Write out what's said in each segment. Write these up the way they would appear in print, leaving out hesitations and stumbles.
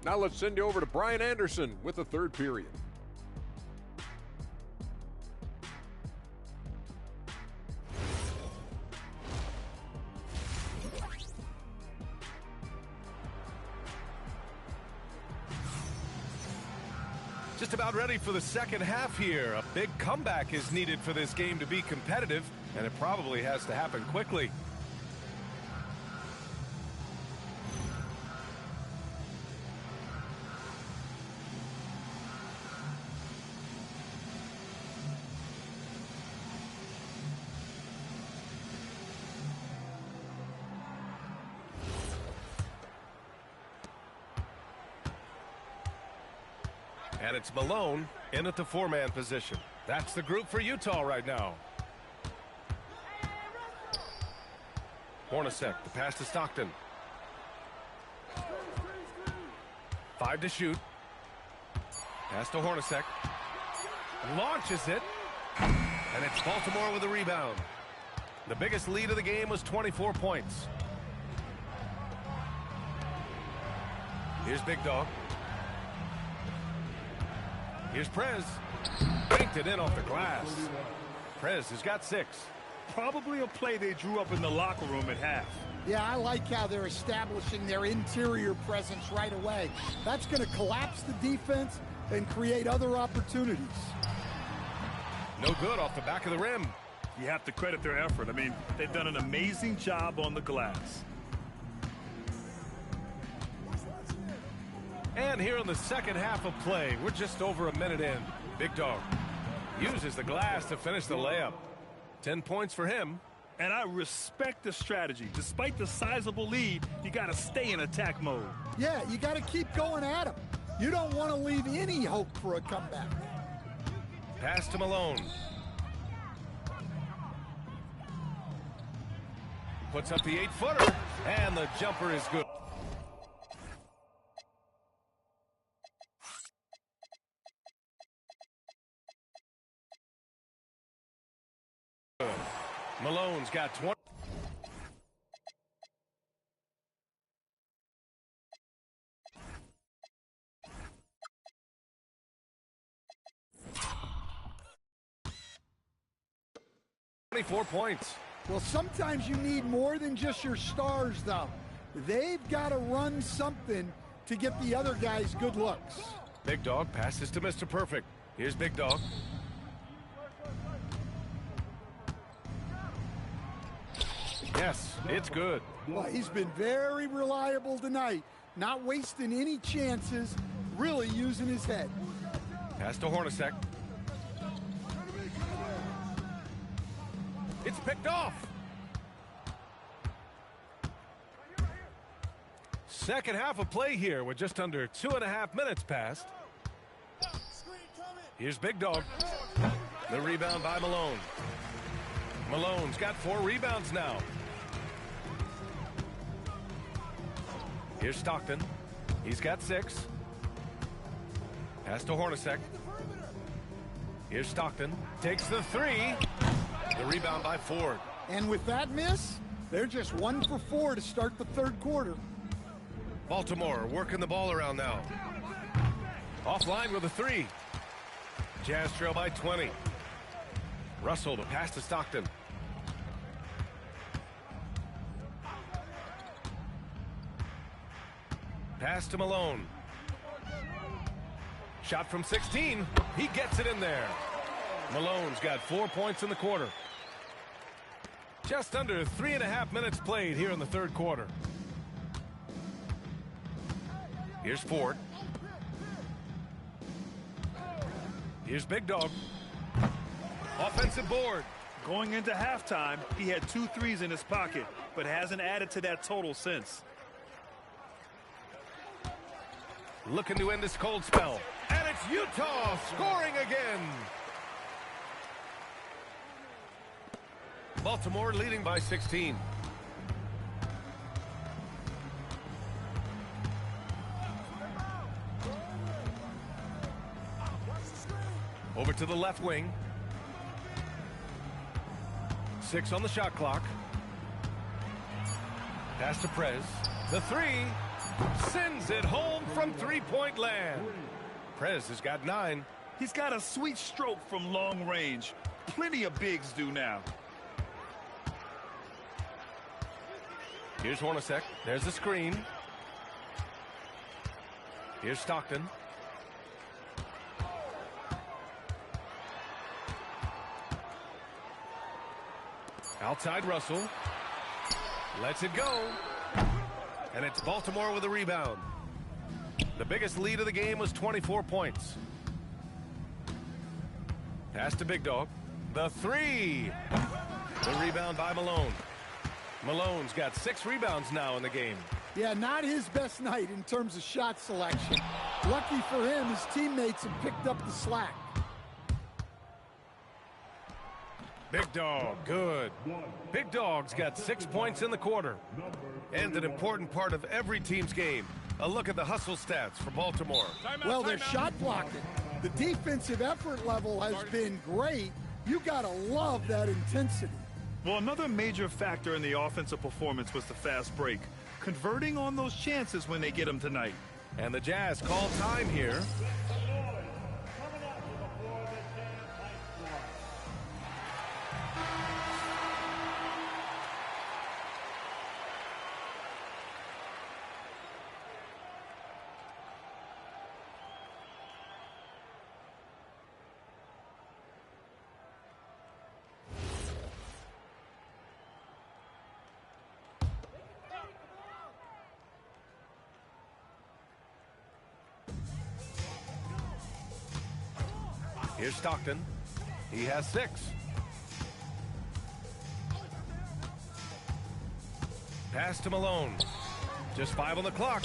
Now let's send you over to Brian Anderson with the third period. Just about ready for the second half here. A big comeback is needed for this game to be competitive, and it probably has to happen quickly. And it's Malone in at the four-man position. That's the group for Utah right now. Hornacek, the pass to Stockton. 5 to shoot. Pass to Hornacek. Launches it. And it's Baltimore with a rebound. The biggest lead of the game was 24 points. Here's Big Dog. Here's Prez. Banked it in off the glass. Prez has got 6. Probably a play they drew up in the locker room at half. Yeah, I like how they're establishing their interior presence right away. That's going to collapse the defense and create other opportunities. No good off the back of the rim. You have to credit their effort. I mean, they've done an amazing job on the glass. And here in the second half of play, we're just over a minute in. Big Dog uses the glass to finish the layup. 10 points for him. And I respect the strategy. Despite the sizable lead, you got to stay in attack mode. Yeah, you got to keep going at him. You don't want to leave any hope for a comeback. Pass to Malone. Puts up the 8-footer, and the jumper is good. Malone's got 20. $24 points. Well, sometimes you need more than just your stars, though. They've got to run something to get the other guys good looks. Big Dog passes to Mr. Perfect. Here's Big Dog. Yes, it's good. Well, he's been very reliable tonight, not wasting any chances, really using his head. Pass to Hornacek. It's picked off. Second half of play here with just under 2.5 minutes passed. Here's Big Dog. The rebound by Malone. Malone's got 4 rebounds now. Here's Stockton. He's got 6. Pass to Hornacek. Here's Stockton. Takes the 3. The rebound by Ford. And with that miss, they're just 1 for 4 to start the third quarter. Baltimore working the ball around now. Offline with a 3. Jazz trail by 20. Russell to pass to Stockton. Pass to Malone. Shot from 16. He gets it in there. Malone's got 4 points in the quarter. Just under 3.5 minutes played here in the third quarter. Here's Ford. Here's Big Dog. Offensive board. Going into halftime, he had 2 threes in his pocket, but hasn't added to that total since. Looking to end this cold spell. And it's Utah scoring again. Baltimore leading by 16. Over to the left wing. 6 on the shot clock. Pass to Prez. The 3 sends it home from three-point land. Prez has got 9. He's got a sweet stroke from long range. Plenty of bigs do now. Here's Hornacek. There's the screen. Here's Stockton. Outside Russell. Lets it go. And it's Baltimore with a rebound. The biggest lead of the game was 24 points. Pass to Big Dog. The 3. The rebound by Malone. Malone's got 6 rebounds now in the game. Yeah, not his best night in terms of shot selection. Lucky for him, his teammates have picked up the slack. Big Dog, good. Big Dog's got 6 points in the quarter. And an important part of every team's game. A look at the hustle stats for Baltimore. Well, they're shot blocking. The defensive effort level has been great. You got to love that intensity. Well, another major factor in the offensive performance was the fast break. Converting on those chances when they get them tonight. And the Jazz call time here. Here's Stockton. He has 6. Pass to Malone. Just 5 on the clock.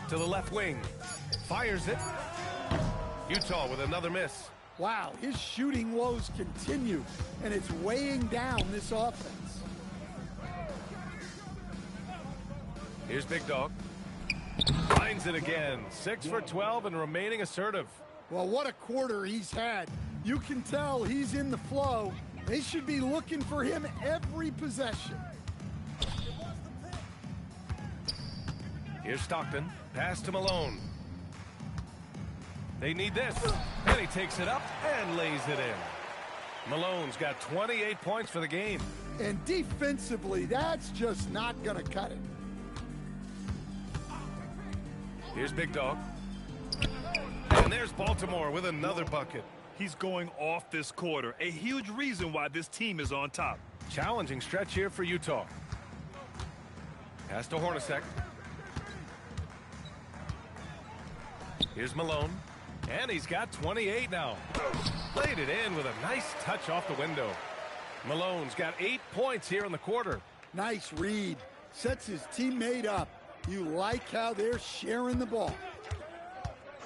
To the left wing. Fires it. Utah with another miss. Wow, his shooting woes continue, and it's weighing down this offense. Here's Big Dog. Finds it again. 6 for 12 and remaining assertive. Well, what a quarter he's had. You can tell he's in the flow. They should be looking for him every possession. Here's Stockton. Pass to Malone. They need this. And he takes it up and lays it in. Malone's got 28 points for the game. And defensively, that's just not going to cut it. Here's Big Dog. And there's Baltimore with another bucket. He's going off this quarter. A huge reason why this team is on top. Challenging stretch here for Utah. Pass to Hornacek. Here's Malone. And he's got 28 now. Played it in with a nice touch off the window. Malone's got 8 points here in the quarter. Nice read. Sets his teammate up. You like how they're sharing the ball.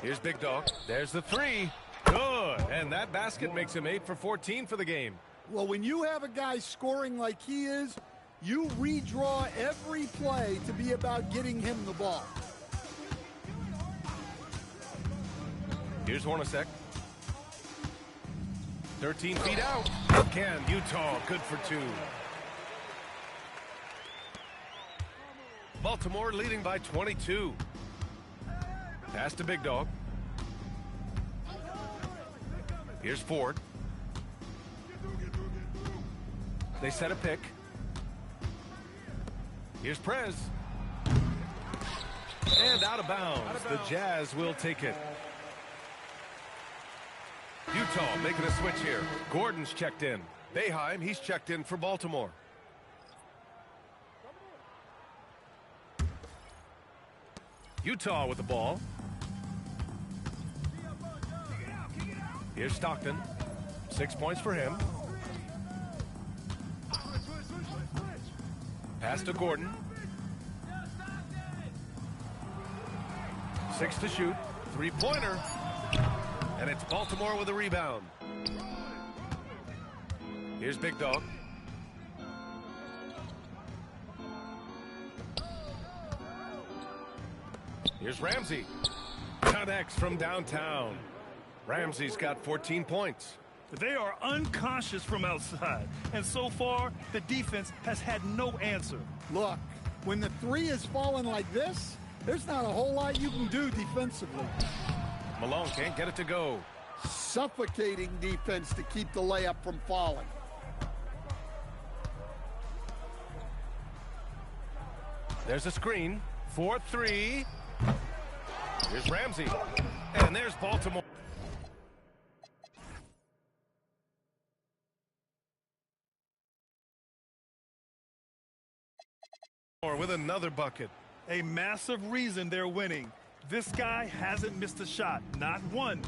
Here's Big Dog. There's the 3. Good. And that basket makes him 8 for 14 for the game. Well, when you have a guy scoring like he is, you redraw every play to be about getting him the ball. Here's Hornacek. 13 feet out. Can Utah, good for 2. Baltimore leading by 22. Pass to Big Dog. Here's Ford. They set a pick. Here's Prez. And out of bounds. The Jazz will take it. Utah making a switch here. Gordon's checked in. Boeheim, he's checked in for Baltimore. Utah with the ball. Here's Stockton. 6 points for him. Pass to Gordon. 6 to shoot. 3-pointer. And it's Baltimore with a rebound. Here's Big Dog. Here's Ramsey. Connects from downtown. Ramsey's got 14 points. They are unconscious from outside. And so far, the defense has had no answer. Look, when the 3 is falling like this, there's not a whole lot you can do defensively. Malone can't get it to go. Suffocating defense to keep the layup from falling. There's a screen. 4-3. Here's Ramsey. And there's Baltimore. With another bucket. A massive reason they're winning. This guy hasn't missed a shot, not one.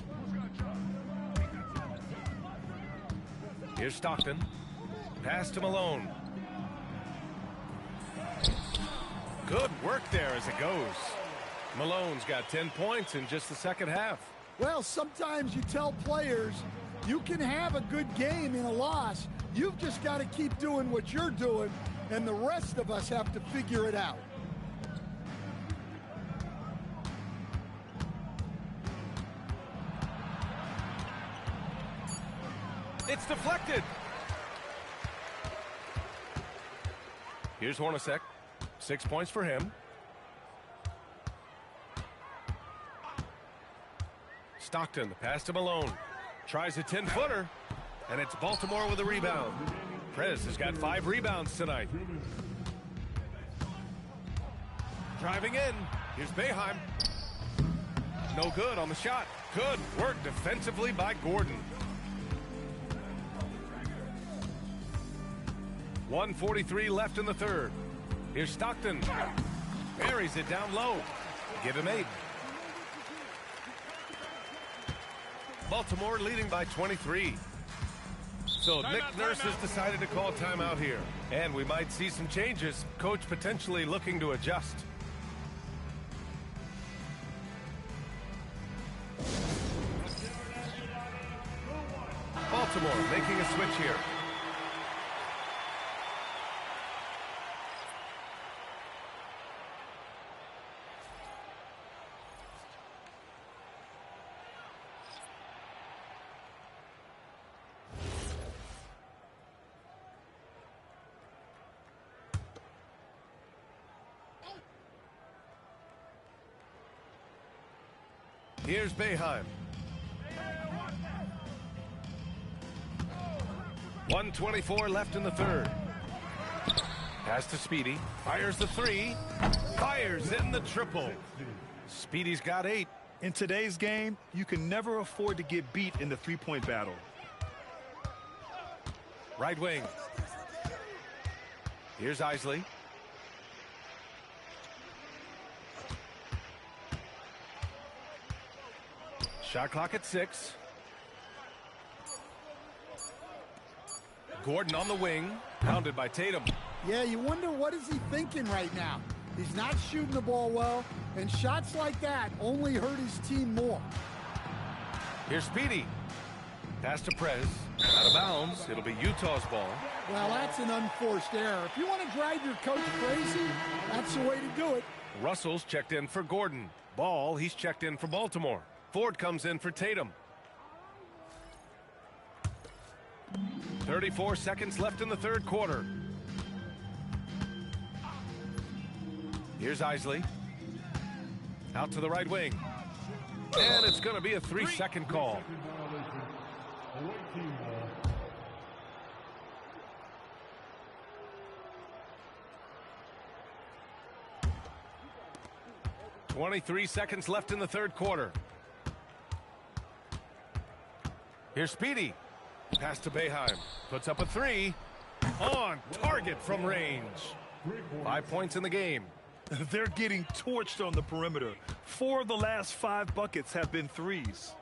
Here's Stockton. Pass to Malone. Good work there as it goes. Malone's got 10 points in just the second half. Well, sometimes you tell players you can have a good game in a loss. You've just got to keep doing what you're doing, and the rest of us have to figure it out. It's deflected. Here's Hornacek. 6 points for him. Stockton, the pass to Malone. Tries a 10-footer, and it's Baltimore with a rebound. Prez has got 5 rebounds tonight. Driving in. Here's Boeheim. No good on the shot. Good work defensively by Gordon. 1:43 left in the third. Here's Stockton. Buries it down low. Give him 8. Baltimore leading by 23. So Nick Nurse has decided to call timeout here. And we might see some changes. Coach potentially looking to adjust. Baltimore making a switch here. Here's Boeheim. 1:24 left in the third. Pass to Speedy. Fires the 3. Fires in the triple. Speedy's got 8. In today's game, you can never afford to get beat in the three-point battle. Right wing. Here's Isley. Shot clock at 6. Gordon on the wing, pounded by Tatum. Yeah, you wonder what is he thinking right now. He's not shooting the ball well, and shots like that only hurt his team more. Here's Speedy. Pass to Prez. Out of bounds. It'll be Utah's ball. Well, that's an unforced error. If you want to drive your coach crazy, that's the way to do it. Russell's checked in for Gordon. Ball, he's checked in for Baltimore. Ford comes in for Tatum. 34 seconds left in the third quarter. Here's Isley. Out to the right wing. And it's going to be a 3-second call. .23 seconds left in the third quarter. Here's Speedy. Pass to Boeheim. Puts up a 3. On target from range. 5 points in the game. They're getting torched on the perimeter. 4 of the last 5 buckets have been threes.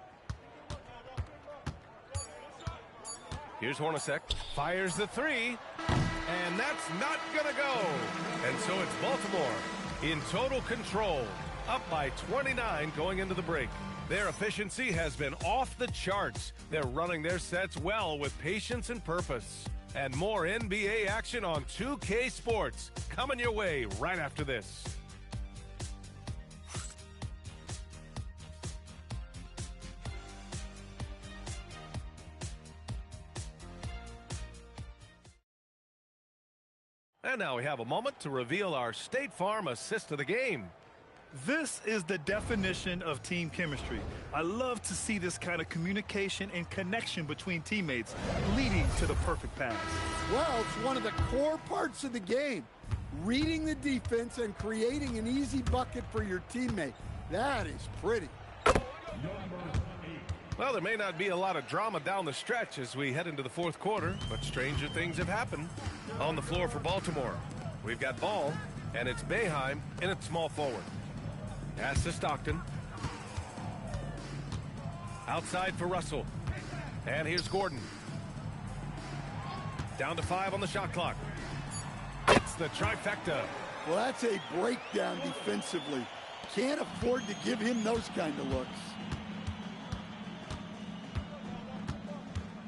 Here's Hornacek. Fires the 3. And that's not going to go. And so it's Baltimore in total control. Up by 29 going into the break. Their efficiency has been off the charts. They're running their sets well with patience and purpose. And more NBA action on 2K Sports coming your way right after this. And now we have a moment to reveal our State Farm assist of the game. This is the definition of team chemistry. I love to see this kind of communication and connection between teammates leading to the perfect pass. Well, it's one of the core parts of the game. Reading the defense and creating an easy bucket for your teammate. That is pretty. Well, there may not be a lot of drama down the stretch as we head into the fourth quarter, but stranger things have happened. On the floor for Baltimore, we've got ball, and it's Boeheim in at small forward. Pass to Stockton. Outside for Russell. And here's Gordon. Down to 5 on the shot clock. It's the trifecta. Well, that's a breakdown defensively. Can't afford to give him those kind of looks.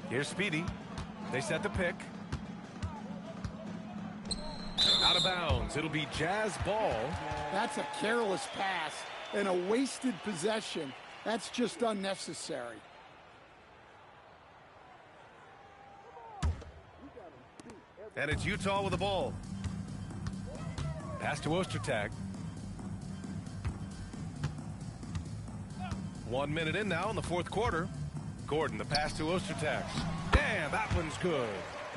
Here's Speedy. They set the pick. Out of bounds. It'll be Jazz ball. That's a careless pass and a wasted possession. That's just unnecessary. And it's Utah with the ball. Pass to Ostertag. 1 minute in now in the fourth quarter. Gordon, the pass to Ostertag. Damn, that one's good.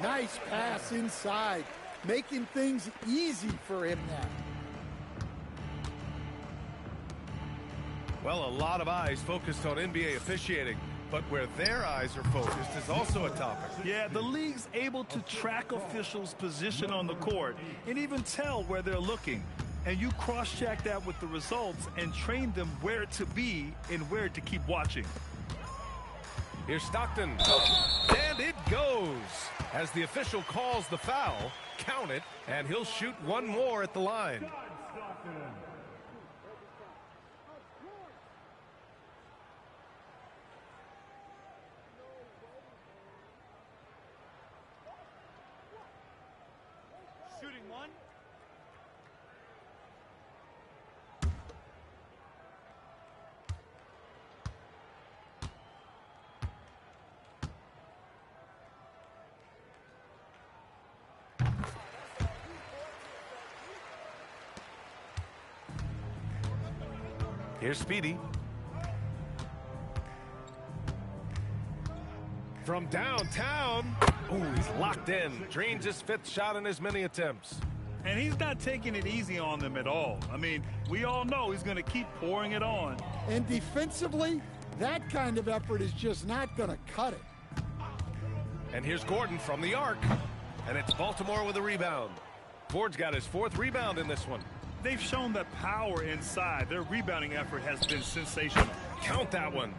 Nice pass inside, making things easy for him now. Well, a lot of eyes focused on NBA officiating, but where their eyes are focused is also a topic. Yeah, the league's able to track officials' position on the court and even tell where they're looking. And you cross-check that with the results and train them where to be and where to keep watching. Here's Stockton. And it goes. As the official calls the foul, count it, and he'll shoot one more at the line. Shooting one. Here's Speedy. From downtown. Oh, he's locked in. Drains his 5th shot in as many attempts. And he's not taking it easy on them at all. I mean, we all know he's going to keep pouring it on. And defensively, that kind of effort is just not going to cut it. And here's Gordon from the arc. And it's Baltimore with a rebound. Ford's got his 4th rebound in this one. They've shown that power inside. Their rebounding effort has been sensational. Count that one.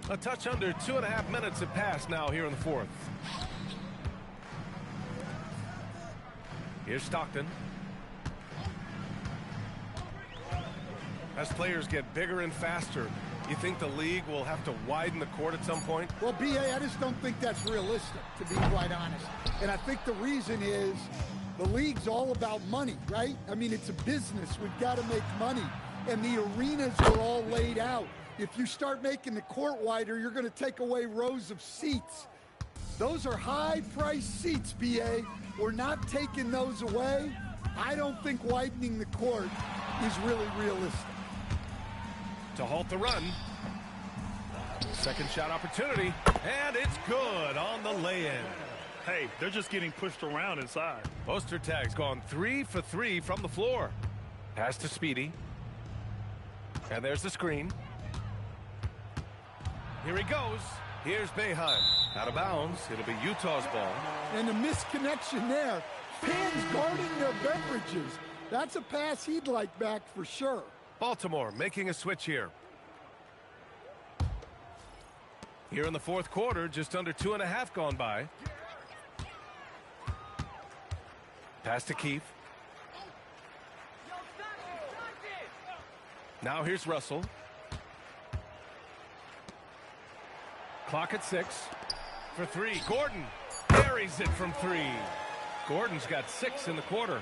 A touch under 2.5 minutes have passed now here in the fourth. Here's Stockton. As players get bigger and faster, you think the league will have to widen the court at some point? Well, B.A., I just don't think that's realistic, to be quite honest. And I think the reason is the league's all about money, right? I mean, it's a business. We've got to make money. And the arenas are all laid out. If you start making the court wider, you're going to take away rows of seats. Those are high-priced seats, B.A. We're not taking those away. I don't think widening the court is really realistic. To halt the run. Second shot opportunity, and it's good on the lay-in. Hey, they're just getting pushed around inside. Ostertag's gone 3 for 3 from the floor. Pass to Speedy. And there's the screen. Here he goes. Here's Boeheim. Out of bounds. It'll be Utah's ball. And a misconnection there. Fans guarding their beverages. That's a pass he'd like back for sure. Baltimore making a switch here. Here in the fourth quarter, just under 2.5 gone by. Pass to Keefe. Now here's Russell. Clock at 6. For 3. Gordon buries it from 3. Gordon's got 6 in the quarter.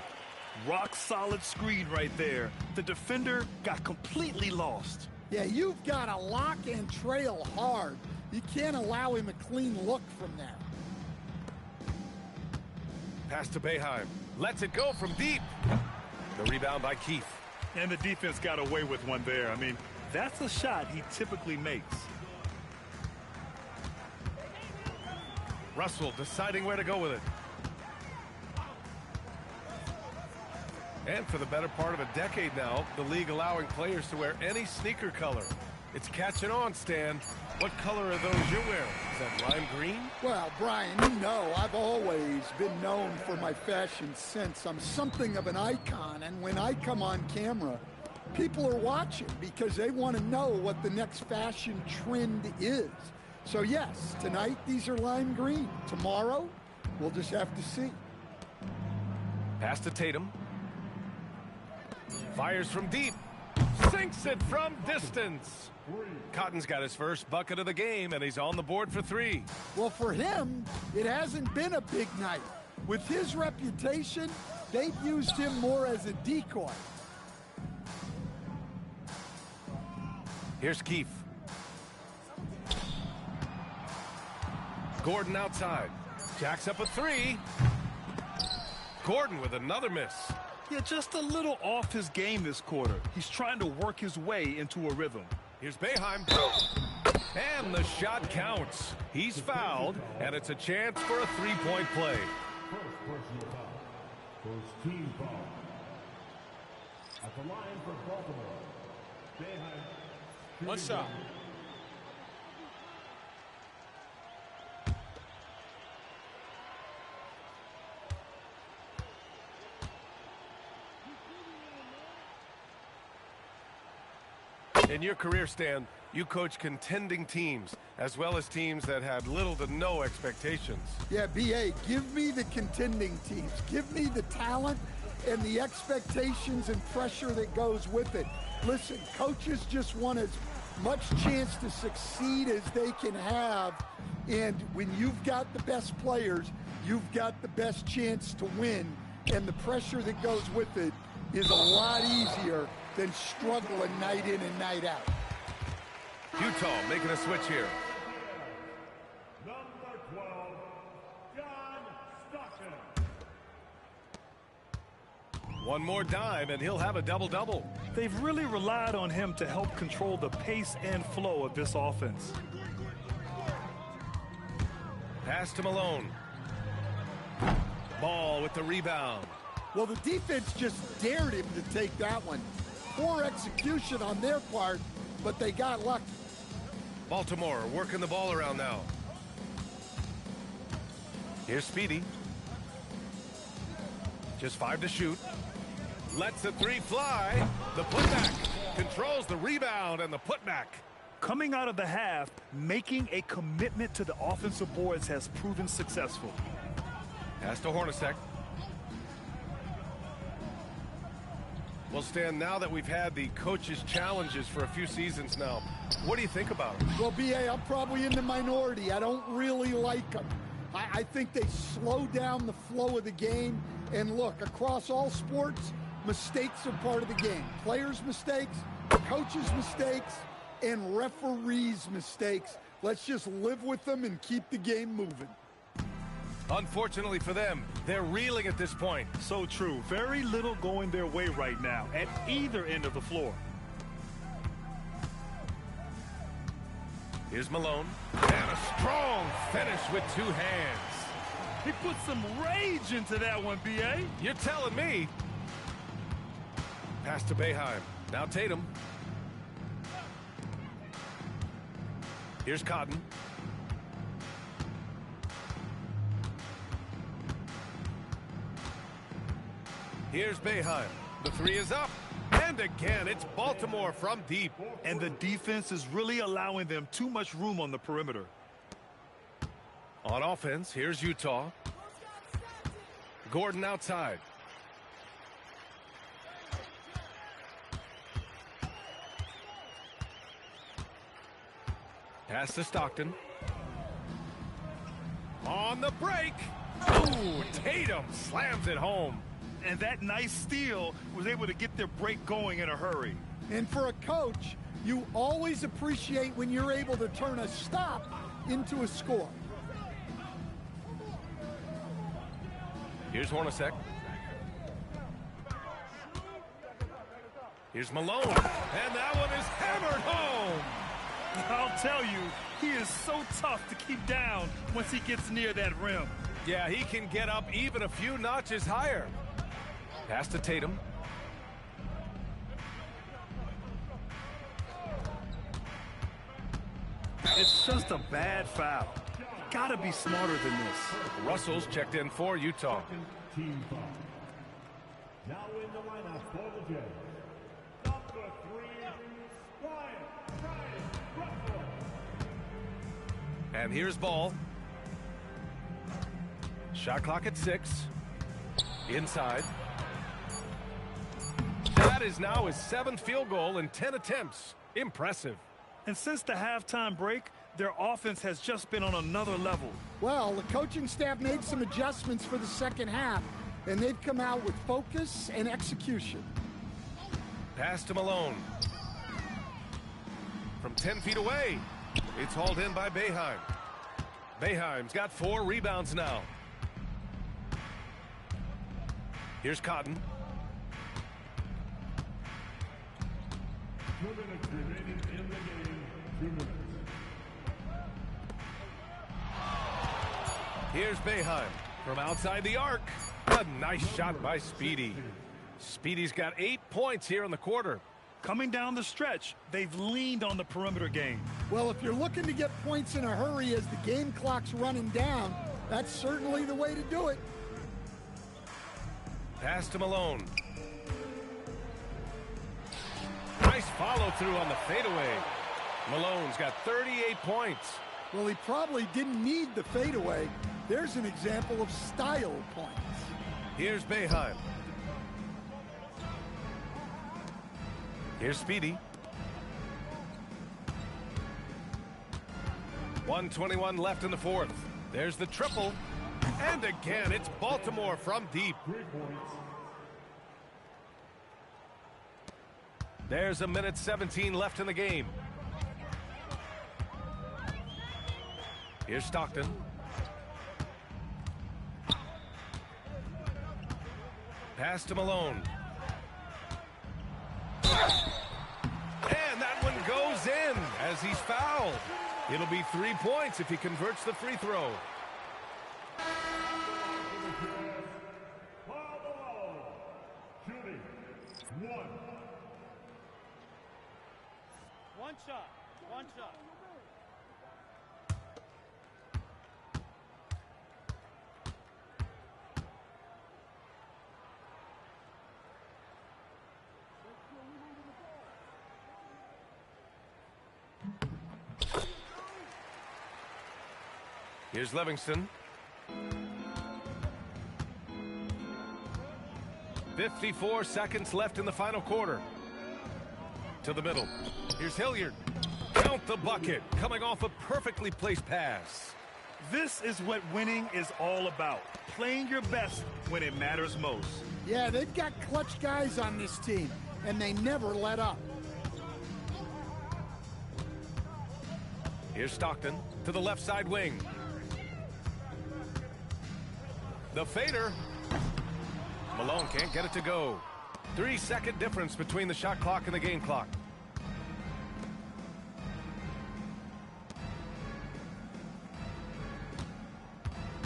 Rock solid screen right there. The defender got completely lost. Yeah, you've got to lock and trail hard. You can't allow him a clean look from there. Pass to Boeheim. Lets it go from deep. The rebound by Keith. And the defense got away with one there. I mean, that's a shot he typically makes. Russell deciding where to go with it. And for the better part of a decade now, the league allowing players to wear any sneaker color. It's catching on, Stan. What color are those you're wearing? Is that lime green? Well, Brian, you know I've always been known for my fashion sense. I'm something of an icon, and when I come on camera, people are watching because they want to know what the next fashion trend is. So yes, tonight these are lime green. Tomorrow, we'll just have to see. Pass to Tatum. Fires from deep. Sinks it from distance. Cotton's got his first bucket of the game, and he's on the board for 3. Well, for him, it hasn't been a big night. With his reputation, they've used him more as a decoy. Here's Keith. Gordon outside. Jacks up a 3. Gordon with another miss. Yeah, just a little off his game this quarter. He's trying to work his way into a rhythm. Here's Boeheim. And the shot counts. He's fouled, and it's a chance for a 3-point play. First personal foul. First team foul. At the line for Baltimore, Boeheim. One shot. In your career, Stan, you coach contending teams, as well as teams that had little to no expectations. Yeah, B.A., give me the contending teams. Give me the talent and the expectations and pressure that goes with it. Listen, coaches just want as much chance to succeed as they can have. And when you've got the best players, you've got the best chance to win. And the pressure that goes with it is a lot easier than struggling night in and night out. Utah making a switch here. Number 12, John Stockton. One more dime, and he'll have a double-double. They've really relied on him to help control the pace and flow of this offense. Pass to Malone. Ball with the rebound. Well, the defense just dared him to take that one. Poor execution on their part, but they got lucky. Baltimore working the ball around now. Here's Speedy. Just 5 to shoot. Lets the 3 fly. The putback. Controls the rebound and the putback. Coming out of the half, making a commitment to the offensive boards has proven successful. Pass to Hornacek. Well, Stan, now that we've had the coaches' challenges for a few seasons now, what do you think about them? Well, B.A., I'm probably in the minority. I don't really like them. I think they slow down the flow of the game. And look, across all sports, mistakes are part of the game. Players' mistakes, coaches' mistakes, and referees' mistakes. Let's just live with them and keep the game moving. Unfortunately for them, they're reeling at this point. So true. Very little going their way right now at either end of the floor. Here's Malone. And a strong finish with 2 hands. He put some rage into that one, B.A. You're telling me. Pass to Boeheim. Now Tatum. Here's Cotton. Here's Boeheim. The 3 is up. And again, it's Baltimore from deep. And the defense is really allowing them too much room on the perimeter. On offense, here's Utah. Gordon outside. Pass to Stockton. On the break. Ooh, Tatum slams it home. And that nice steal was able to get their break going in a hurry. And for a coach, you always appreciate when you're able to turn a stop into a score. Here's Hornacek. Here's Malone, and that one is hammered home. I'll tell you, he is so tough to keep down once he gets near that rim. Yeah, he can get up even a few notches higher. Pass to Tatum. It's just a bad foul. Gotta be smarter than this. Russell's checked in for Utah. Team foul. Now in the lineup for the Jazz. Number 3, Brian Russell. And here's Ball. Shot clock at 6. Inside. That is now his 7th field goal in 10 attempts. Impressive. And since the halftime break, their offense has just been on another level. Well, the coaching staff made some adjustments for the second half, and they've come out with focus and execution. Pass to Malone. From 10 feet away. It's hauled in by Boeheim. Boeheim's got 4 rebounds now. Here's Cotton. 2 minutes remaining in the game. 2 minutes. Here's Boeheim from outside the arc. A nice shot by Speedy. Speedy's got 8 points here in the quarter. Coming down the stretch, they've leaned on the perimeter game. Well, if you're looking to get points in a hurry as the game clock's running down, that's certainly the way to do it. Pass to Malone. Nice follow through on the fadeaway. Malone's got 38 points. Well, he probably didn't need the fadeaway. There's an example of style points. Here's Boeheim. Here's Speedy. 1:21 left in the 4th. There's the triple. And again, it's Baltimore from deep. 3 points. There's a minute 17 left in the game. Here's Stockton. Pass to Malone. And that one goes in as he's fouled. It'll be 3 points if he converts the free throw. Shooting. 1. One shot. One shot. Here's Livingston. 54 seconds left in the final quarter. To the middle. Here's Hilliard. Count the bucket. Coming off a perfectly placed pass. This is what winning is all about. Playing your best when it matters most. Yeah, they've got clutch guys on this team, and they never let up. Here's Stockton to the left side wing. The fader. Malone can't get it to go. 3-second difference between the shot clock and the game clock.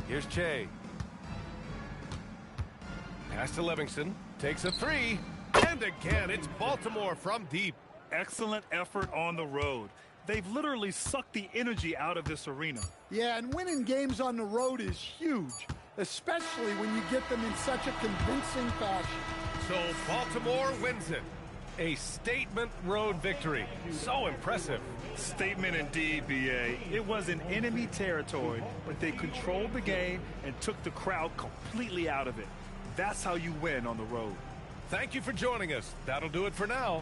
Here's Che. Pass to Livingston. Takes a 3. And again, it's Baltimore from deep. Excellent effort on the road. They've literally sucked the energy out of this arena. Yeah, and winning games on the road is huge, especially when you get them in such a convincing fashion. So Baltimore wins it. A statement road victory. So impressive. Statement indeed, B.A. It was in enemy territory, but they controlled the game and took the crowd completely out of it. That's how you win on the road. Thank you for joining us. That'll do it for now.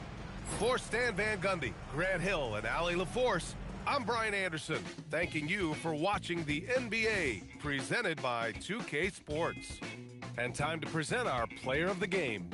For Stan Van Gundy, Grant Hill, and Allie LaForce, I'm Brian Anderson, thanking you for watching the NBA, presented by 2K Sports. And time to present our player of the game.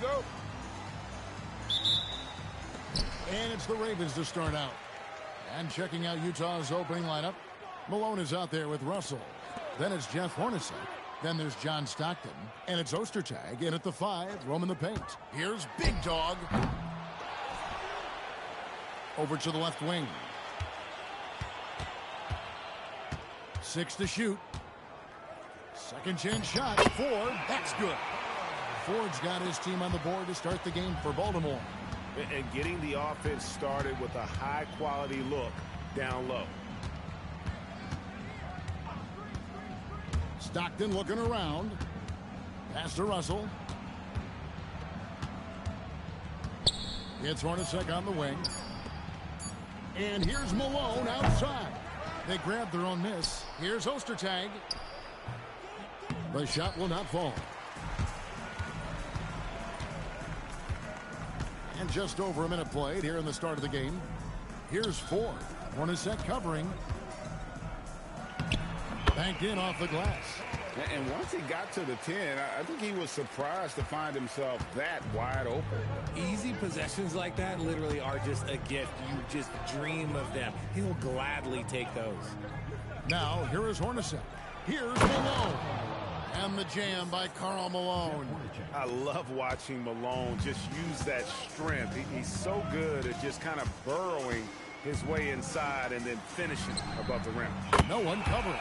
go. And it's the Ravens to start out. And checking out Utah's opening lineup, Malone is out there with Russell. Then it's Jeff Hornacek. Then there's John Stockton. And it's Ostertag in at the 5, roaming the paint. Here's Big Dog. Over to the left wing. 6 to shoot. Second chance shot. Ford. That's good. Ford's got his team on the board to start the game for Baltimore. And getting the offense started with a high-quality look down low. Stockton looking around. Pass to Russell. It's Hornacek on the wing. And here's Malone outside. They grabbed their own miss. Here's Ostertag. The shot will not fall. And just over a minute played here in the start of the game. Here's Ford. Hornacek covering. Banked in off the glass. And once he got to the 10, I think he was surprised to find himself that wide open. Easy possessions like that literally are just a gift. You just dream of them. He'll gladly take those. Now, here is Hornacek. Here's Malone. And the jam by Karl Malone. I love watching Malone just use that strength. He's so good at just kind of burrowing his way inside and then finishing above the rim. No one covering.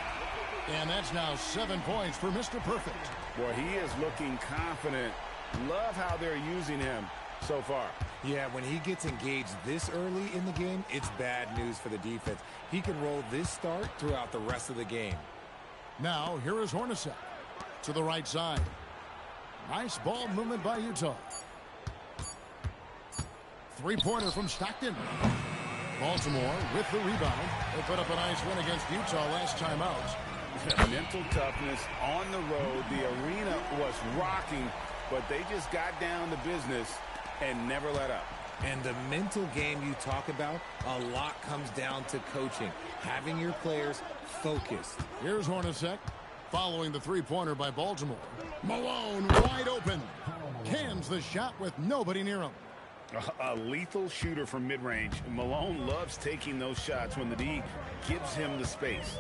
And that's now 7 points for Mr. Perfect. Boy, he is looking confident. Love how they're using him so far. Yeah, when he gets engaged this early in the game, it's bad news for the defense. He can roll this start throughout the rest of the game. Now, here is Hornacek to the right side. Nice ball movement by Utah. Three-pointer from Stockton. Baltimore with the rebound. They put up a nice win against Utah last time out. Mental toughness on the road. The arena was rocking, but they just got down to business and never let up. And the mental game you talk about, a lot comes down to coaching, having your players focused. Here's Hornacek following the three-pointer by Baltimore. Malone wide open. Cans the shot with nobody near him. A lethal shooter from mid-range. Malone loves taking those shots when the D gives him the space.